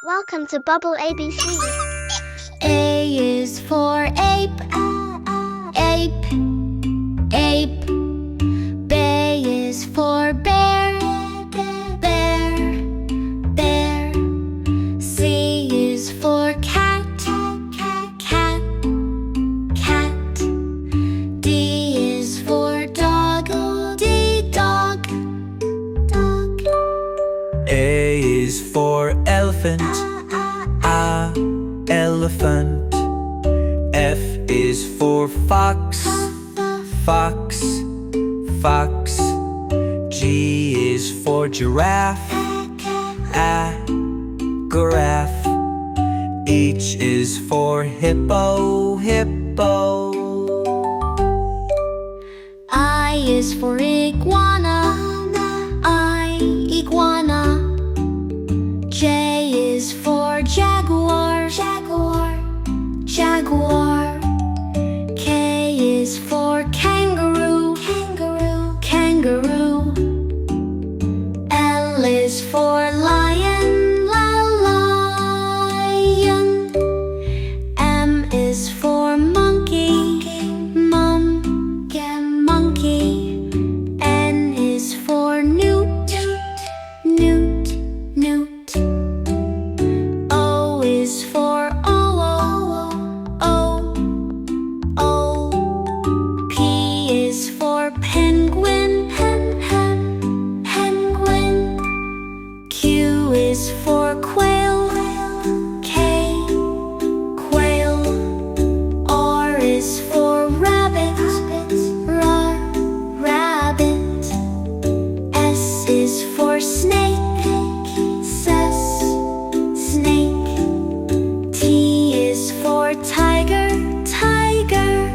Welcome to Bubble ABC. A is for ape, ape, ape. B is for bear, bear, bear. C is for cat, cat, cat. D is for dog, D, dog, dog. A is for elephant, elephant. F is for fox, fox, fox. G is for giraffe, giraffe. H is for hippo, hippo. I is for iguana, iguana. J is for jaguar, jaguar, jaguar. K is for kangaroo, kangaroo, kangaroo. L is for lion, lion. M is for monkey, monkey. N is for newt, newt, newt. O is for P is for penguin, penguin. Q is for quail, quail. R is for rabbit, rabbit. S is for snake, snake. T is for tiger, tiger.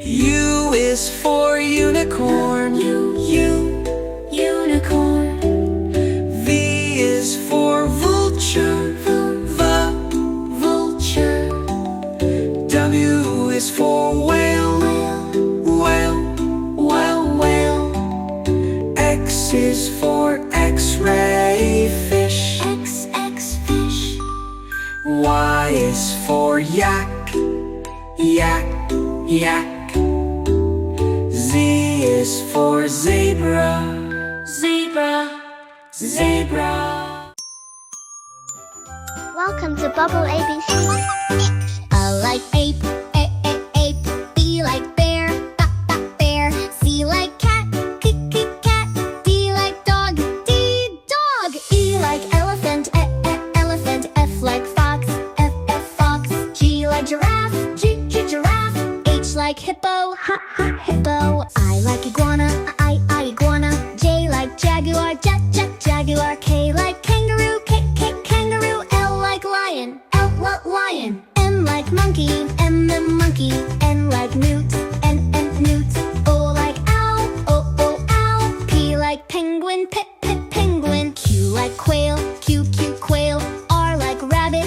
U is for unicorn, Unicorn. V is for vulture, Vulture. W is for whale, whale. X is for x-ray fish, Fish. Y is for yak, yak. Z is for zebra, zebra. Welcome to Bubble ABC. I like ape, ape. B like bear, bear. C like cat, cat. D like dog, dog. E like elephant, elephant. F like fox, fox. G like giraffe, giraffe. H like hippo, hippo. I like iguana, iguana. J like jaguar, jaguar. K like kangaroo, kangaroo. L like lion, lion. M like monkey, monkey. N like newt, newt. O like owl, owl. P like penguin, penguin. Q like quail, quail. R like rabbit,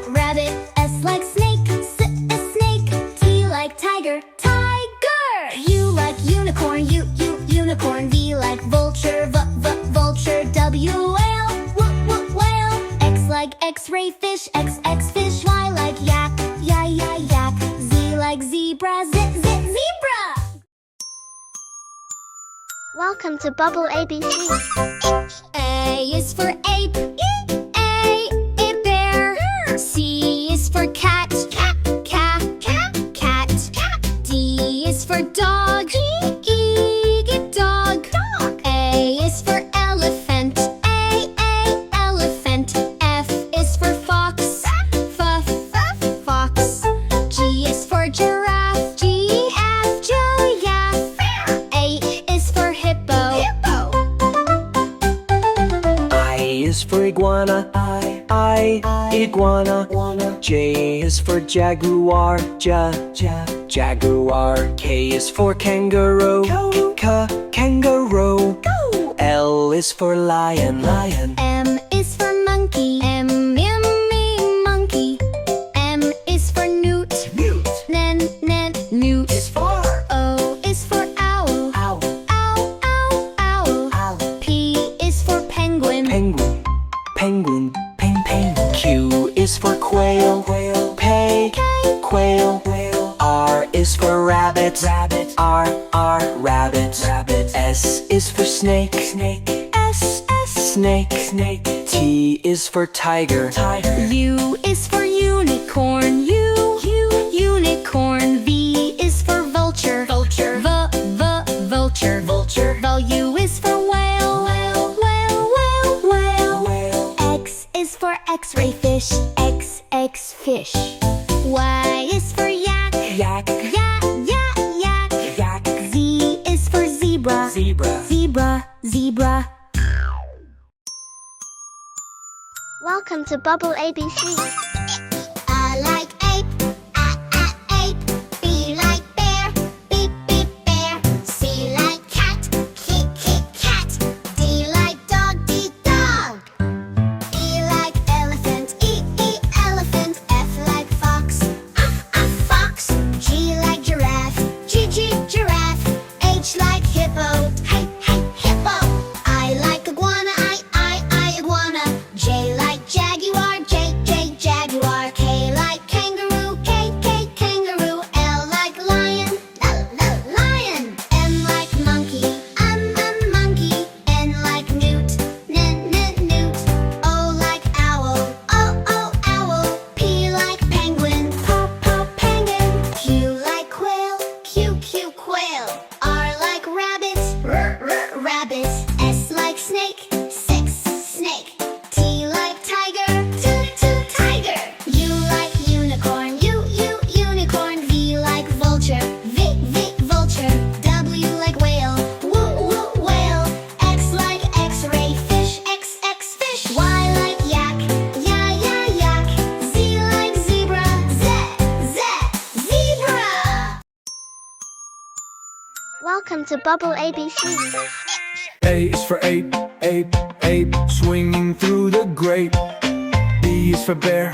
rabbit. S like snake, snake. T like tiger, tiger. U like unicorn, unicorn. V like vulture, vulture. W whale, X like x-ray fish, x fish. Y like yak, yak. Z like zebra, zebra. Welcome to Bubble ABC. A is for ape, A bear. C is for cat, cat. D is for dog, dog. A is for elephant, elephant. F is for fox, fox. G is for giraffe, giraffe. H is for hippo, I is for iguana, iguana. J is for jaguar, jaguar. K is for kangaroo, kangaroo. L is for lion, M is for monkey, monkey. M is for newt, newt. O is for owl, owl. P is for penguin, penguin, penguin. Q is for quail, pay, quail. R is for rabbit, R, rabbit. S is for snake, S, snake. T is for tiger, U is for unicorn, unicorn. V is for vulture, vulture. W is for whale, whale. X is for X-ray fish, X fish. Y is for yak, yak. Z is for zebra, zebra. Welcome to Bubble ABC. I like ape, ape. B like bear, beep bear. C like cat, cat. D like dog, dog. E like elephant, elephant. F like fox, fox. G like giraffe, giraffe. H like hippo, hippo. I like iguana, I iguana. J like Jaguar, Jaguar. K like kangaroo, kangaroo. L like lion, lion. M like monkey, monkey. N like newt, newt. O like owl, owl. P like penguin, penguin. Q like quail, quail. R like rabbit, rabbit. S like snake, snake. T like tiger, tiger. U like unicorn, unicorn. V like vulture, vulture. W like whale, whale. X like X-ray fish, X fish. Y like yak, yak. Z like zebra, zebra. Welcome to Bubble ABC. A is for ape, swinging through the grape. B is for bear,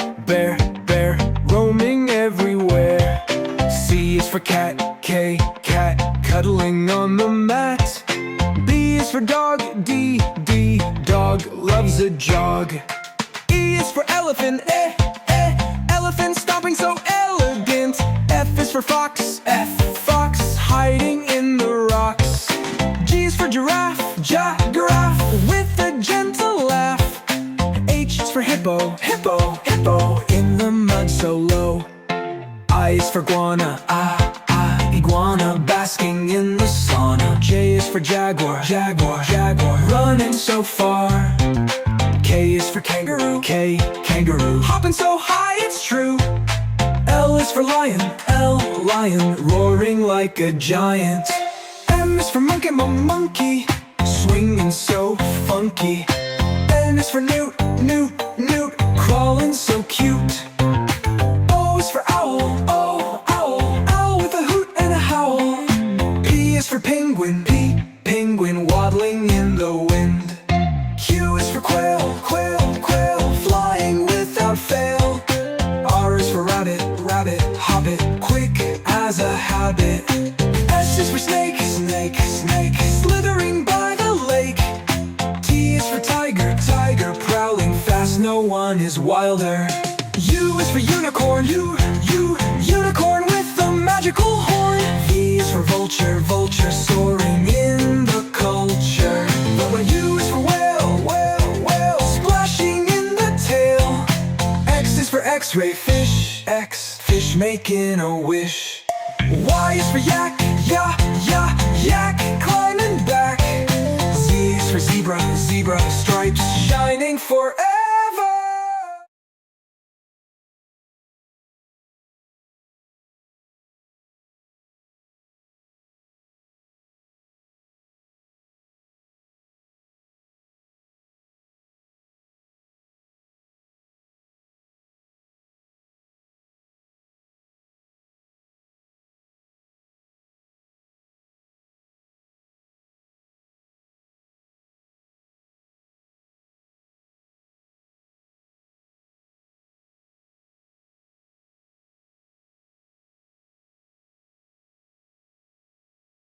roaming everywhere. C is for cat, cat, cuddling on the mat. D is for dog, D, dog loves a jog. E is for elephant, elephant stomping so elegant. F is for fox, fox hiding in the rocks. G is for giraffe, giraffe with a gentle laugh. H is for hippo, in the mud so low. I is for iguana, iguana basking in the sauna. J is for jaguar, running so far. K is for kangaroo, kangaroo hopping so high it's true. L is for lion, lion roaring like a giant. M is for monkey, swinging so funky. N is for newt, crawling so cute. O is for owl, owl with a hoot and a howl. P is for penguin, penguin waddling in the wind. Q is for quail, flying without fail. R is for rabbit, hobbit, quick as a habit. S is for snake, slithering by the lake. T is for tiger, prowling fast, no one is wilder. U is for unicorn, unicorn with the magical horn. V is for vulture, soaring in the culture. But when U is for whale, splashing in the tail. X is for X-ray fish, fish making a wish. Y is for yak, climbing back. Z is for zebra, stripes shining forever.